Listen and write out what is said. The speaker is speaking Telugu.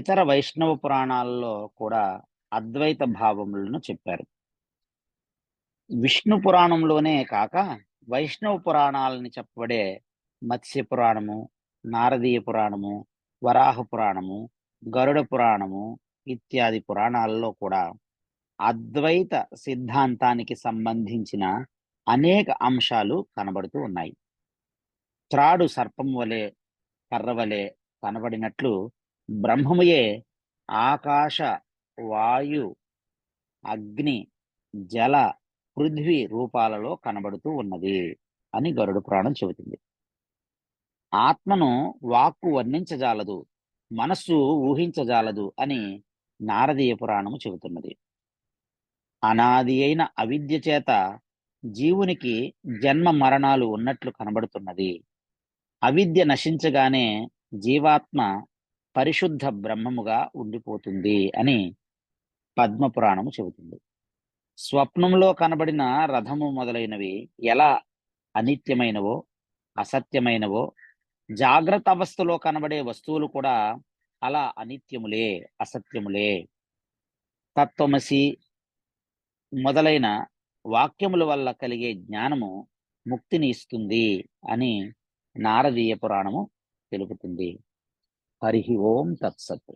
ఇతర వైష్ణవ పురాణాల్లో కూడా అద్వైత భావములను చెప్పారు. విష్ణు పురాణంలోనే కాక వైష్ణవ పురాణాలని చెప్పబడే మత్స్య పురాణము, నారదీయ పురాణము, వరాహ పురాణము, గరుడ పురాణము ఇత్యాది పురాణాలలో కూడా అద్వైత సిద్ధాంతానికి సంబంధించిన అనేక అంశాలు కనబడుతూ ఉన్నాయి. త్రాడు సర్పం వలె, కర్ర వలె కనబడినట్లు బ్రహ్మముయే ఆకాశ, వాయు, అగ్ని, జల, పృథ్వీ రూపాలలో కనబడుతూ ఉన్నది అని గరుడ పురాణం చెబుతుంది. ఆత్మను వాక్కు వర్ణించజాలదు, మనస్సు ఊహించజాలదు అని నారదీయ పురాణము చెబుతున్నది. అనాది అయిన అవిద్య చేత జీవునికి జన్మ మరణాలు ఉన్నట్లు కనబడుతున్నది. అవిద్య నశించగానే జీవాత్మ పరిశుద్ధ బ్రహ్మముగా ఉండిపోతుంది అని పద్మపురాణము చెబుతుంది. స్వప్నంలో కనబడిన రథము మొదలైనవి ఎలా అనిత్యమైనవో, అసత్యమైనవో, జాగ్రత్త అవస్థలో కనబడే వస్తువులు కూడా అలా అనిత్యములే, అసత్యములే. తత్వమసి మొదలైన వాక్యముల వల్ల కలిగే జ్ఞానము ముక్తిని ఇస్తుంది అని నారదీయ పురాణము తెలుపుతుంది. హరి ఓం తత్సత్.